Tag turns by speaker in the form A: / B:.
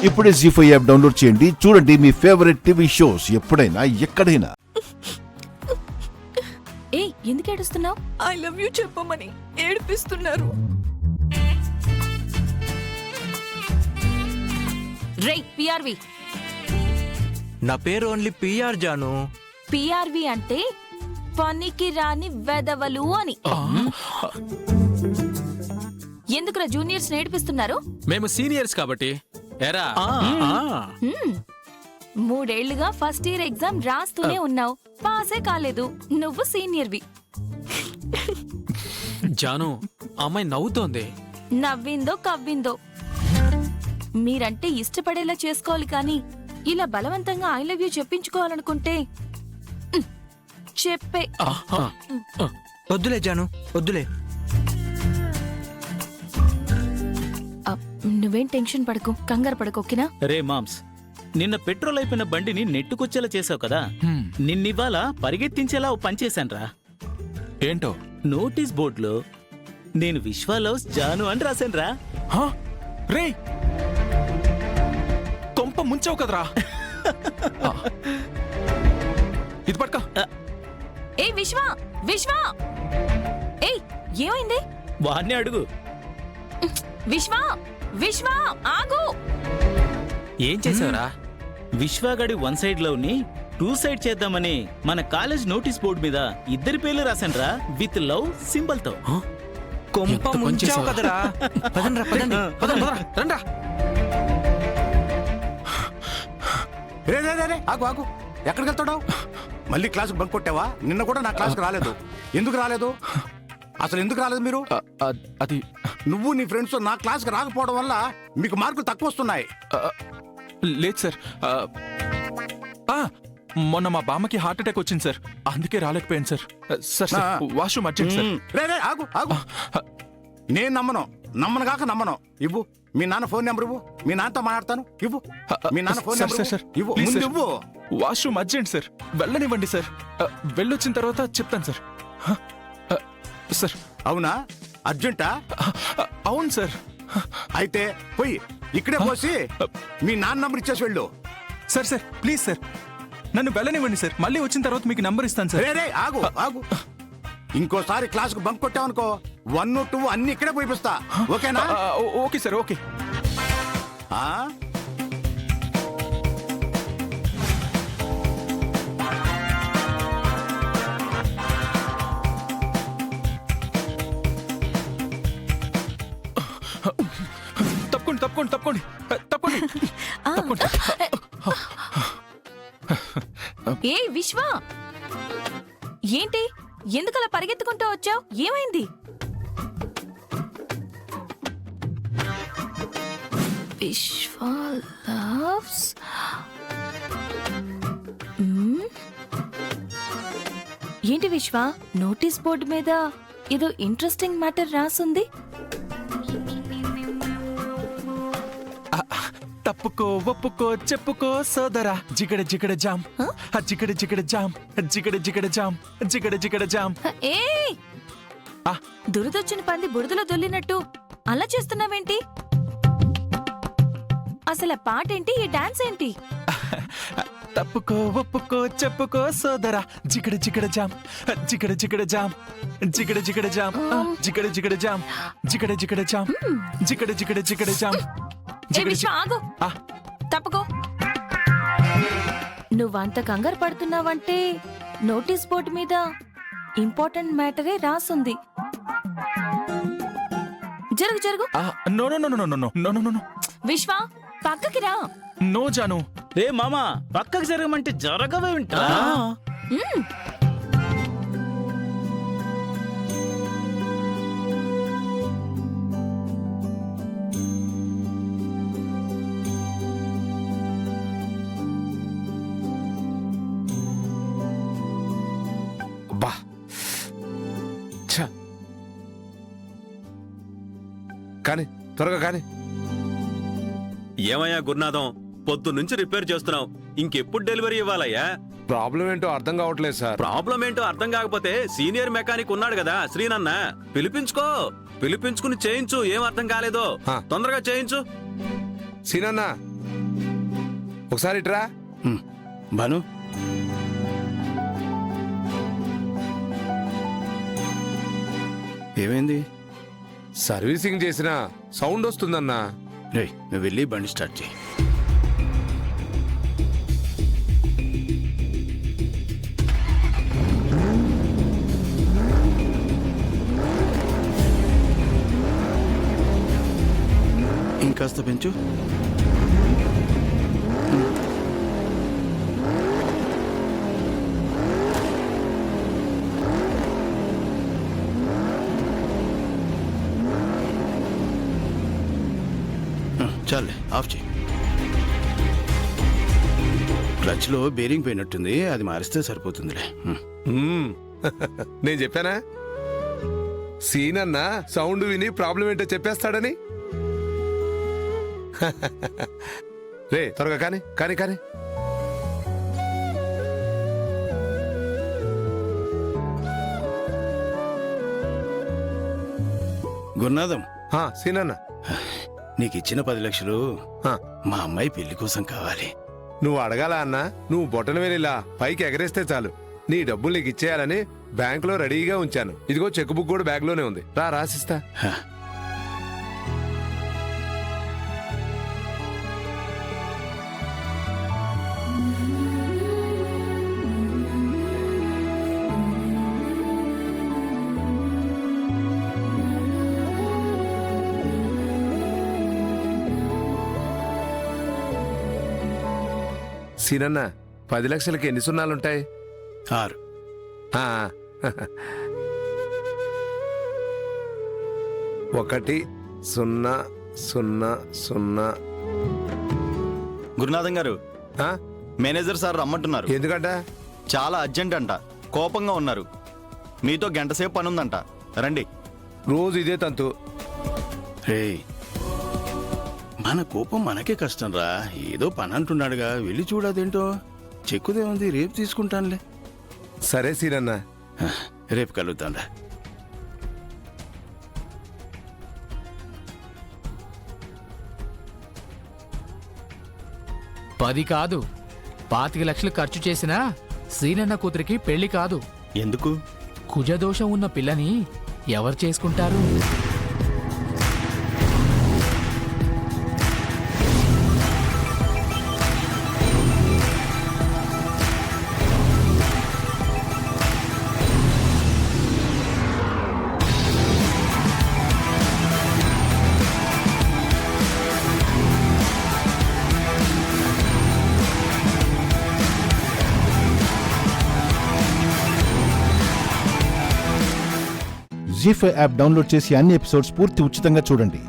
A: ఇప్పుడే జీ5 app download చేయండి. చూడండి మీ ఫేవరెట్ టీవీ షోస్ ఎప్పుడైనా ఎక్కడైనా.
B: ఏయ్, ఎందుకు ఏడుస్తున్నావు?
C: ఐ లవ్ యూ చెప్పమని ఏడిపిస్తున్నారు.
B: రేయ్ పిఆర్వి.
D: నా పేరు ఓన్లీ పిఆర్ జాను.
B: పిఆర్వి అంటే పనికి రాని వెదవలు అని. ఎందుకురా జూనియర్స్ నేర్పిస్తున్నారు?
E: మేము సీనియర్స్ కాబట్టి. ఎరా
B: 3 ఏళ్లుగా ఫస్ట్ ఇయర్ ఎగ్జామ్ రాస్తూనే ఉన్నావు, పాసే కాలేదు. నువ్వు సీనియర్వి.
E: జాను, అమ్మాయి నవ్వుతోంది.
B: నవ్విందో కవ్విందో, మీరంటే ఇష్టపడేలా చేసుకోవాలి కానీ ఇలా బలవంతంగా ఐ లవ్ యూ చెప్పించుకోవాలనుకుంటే చెప్పే.
D: వద్దులే జాను, వద్దులే.
B: నువ్వేం టెన్షన్ పడకు, కంగారు పడకు, ఓకేనా?
F: రే మామ్స్, నిన్న పెట్రోల్ అయిపోయిన బండిని నెట్టుకొచ్చేలా చేసావు కదా, నిన్నివాళ పరిగెత్తించేలా ఓ పనిచేశాన్రా.
E: ఏంటో?
F: నోటీస్ బోర్డులో నేను విశ్వాలవ్స్ జాను అని రాశాన్రా.
E: రే కొంప ముంచావు కదరా. ఇది పట్టుకో.
B: ఏ విశ్వ, విశ్వ! ఏయ్, ఏమైంది?
F: వాడిని అడుగు.
B: విశ్వ, విశ్వ ఆగు!
F: ఏం చేసావురా? విశ్వాగడి 1 సైడ్ లవ్ ని 2 సైడ్ చేద్దామని మన కాలేజ్ నోటీస్ బోర్డు మీద ఇద్దరి పేర్లు రాశాన్రా, విత్ లవ్ సింబల్ తో.
D: కొంప ముంచావు కదరా. పదండ్రా, పదండి, పదండ్రా, రండ్రా.
G: రే రే రే రే, ఆగు ఆగు, ఎక్కడికి వెళ్తాడు? మళ్ళీ క్లాసుకు బంక్ కొట్టావా? నిన్న కూడా నా క్లాసుకు రాలేదు. ఎందుకు రాలేదు? అసలు ఎందుకు రాలేదు మీరు?
E: అది
G: నువ్వు నీ ఫ్రెండ్స్ నా క్లాస్కి రాకపోవడం వల్ల మీకు మార్కులు తక్కువ వస్తున్నాయి.
E: లేదు సార్. మొన్న మా బామ్మకి హార్ట్ అటాక్ వచ్చింది సార్, అందుకే రాలేకపోయాను sir. Sir washroom urgent sir.
G: రే రే, ఆగు ఆగు, నేను నమ్మను కాక నమ్మను. ఇవ్వు మీ నాన్న ఫోన్ నెంబర్, ఇవ్వు, మీ నాన్నతో మాట్లాడతాను. ఇవ్వు మీ నాన్న ఫోన్ నెంబర్, ఇవ్వు, ముందు ఇవ్వు.
E: వాష్రూమ్ అర్జెంట్ సార్, వెళ్ళనివ్వండి సార్. వెళ్ళొచ్చిన తర్వాత చెప్తాను సార్. సార్.
G: అవునా? అర్జెంటా?
E: అవును సార్.
G: అయితే పోయి ఇక్కడే పోసి మీ నాన్న నంబర్ ఇచ్చేసి వెళ్ళు.
E: సార్ సార్ ప్లీజ్ సార్, నన్ను వెళ్ళనివ్వండి సార్. మళ్ళీ వచ్చిన తర్వాత మీకు నంబర్ ఇస్తాను సార్.
G: రే రే, ఆగు ఆగు, ఇంకోసారి క్లాసుకు బంక్ కొట్టావనుకో 1, 2 అన్ని ఇక్కడే పోయిస్తా, ఓకేనా?
E: Okay sir, okay. తప్పకుండా తప్పకుండా తప్పకుండా తప్పకుండా తప్పకుండా.
B: ఏ విశ్వ, ఏంటి ఎందుకలా పరిగెత్తుకుంటూ వచ్చావు? ఏమైంది? విశ్వ లవ్స్ ఏంటి విశ్వ, నోటీస్ బోర్డు మీద ఏదో ఇంట్రెస్టింగ్ మ్యాటర్ రాసుంది.
E: తప్పుకో ఒప్పుకో చెప్పుకో సోదరా, జిగడ జిగడ జామ్, జిగడ జిగడ జామ్, జిగడ జిగడ జామ్, జిగడ జిగడ జామ్.
B: ఏ దురదొచ్చిన పంది బురదలో దొల్లినట్టు అలా చేస్తున్నావేంటి? అసలు పాట ఏంటి, ఈ డాన్స్ ఏంటి?
E: తప్పుకో ఒప్పుకో చెప్పుకో సోదరా, జిగడ జిగడ జామ్, జిగడ జిగడ జామ్, జిగడ జిగడ జామ్, జిగడ జిగడ జామ్, జిగడ జిగడ జామ్, జిగడ జిగడ జిగడ జామ్.
B: ఏ విశ్వ, ఆగు, తప్పుకో. నువ్వంత కంగారు పడుతున్నావంటే నోటీస్ బోర్డు మీద ఇంపార్టెంట్ మ్యాటరే రాసుంది. జరుగు జరుగు.
E: No no no no no no no no.
B: Vishwa, పక్కకి రా.
E: నో జాను.
F: రే మామా, పక్కకి జరగమంటే జరగవే ఉంటా.
G: బా కానీ త్వరగా కానీ.
H: ఏమయ్యా గురునాథం, పొద్దున్నుంచి రిపేర్ చేస్తున్నావు, ఇంకెప్పుడు డెలివరీ ఇవ్వాలయ్యా?
I: ప్రాబ్లం ఏంటో అర్థం కావట్లేదు సార్.
H: ప్రాబ్లం ఏంటో అర్థం కాకపోతే సీనియర్ మెకానిక్ ఉన్నాడు కదా శ్రీనన్న, పిలిపించుకుని చేయించు. ఏం అర్థం కాలేదో తొందరగా చేయించు.
I: సీనన్న ఒకసారి ఇట్రా.
G: భాను ఏమైంది?
I: సర్వీసింగ్ చేసిన సౌండ్ వస్తుందన్నా.
G: రే నువ్వు వెళ్ళి బండి స్టార్ట్ చేయి. ఇంకాస్త పెంచు. చాలే ఆఫ్ చేయి. క్లచ్లో బేరింగ్ పోయినట్టుంది, అది మారిస్తే సరిపోతుందిలే.
I: మ్మ్. నేను చెప్పానా సీన్ అన్న సౌండ్ విని ప్రాబ్లం ఏంటో చెప్పేస్తాడని. రే త్వరగా కానీ కానీ కానీ.
G: గురునాథం,
I: సీన్ అన్న,
G: నీకు ఇచ్చిన 10 లక్షలు
I: ఆ,
G: మా అమ్మాయి పెళ్లి కోసం కావాలి.
I: నువ్వు అడగాల అన్న. నువ్వు బొట్టన వేలిలా పైకి ఎగరేస్తే చాలు. నీ డబ్బులు నీకు ఇచ్చేయాలని బ్యాంకులో రెడీగా ఉంచాను. ఇదిగో చెక్ బుక్ కూడా బ్యాగ్ లోనే ఉంది. రా రాసిస్తా.
G: హ,
I: సీనన్న 10 లక్షలకి ఎన్ని సున్నాలుంటాయి?
G: 6.
I: ఆ, 1 0 0 0.
J: గురునాథం గారు,
I: ఆ?
J: మేనేజర్ సార్ రమ్మంటున్నారు.
I: ఎందుకంట?
J: చాలా అర్జెంట్ అంట, కోపంగా ఉన్నారు. మీతో గంట సేపు పని ఉందంట, రండి.
I: రోజు ఇదే తంతు.
G: రే మన కోపం మనకే కష్టం రా. ఏదో పని అంటున్నాడుగా, వెళ్ళి చూడదేంటో. చెక్కుదే ఉంది, రేపు తీసుకుంటానులే.
I: సరే సీనన్న.
G: హ, రేపు కలుద్దాంరా.
K: పది కాదు 25 లక్షలు ఖర్చు చేసినా సీనన్న కూతురికి పెళ్లి కాదు.
J: ఎందుకు?
K: కుజదోషం ఉన్న పిల్లని ఎవరు చేసుకుంటారు?
A: జీ5 యాప్ డౌన్లోడ్ చేసి అన్ని ఎపిసోడ్స్ పూర్తి ఉచితంగా చూడండి.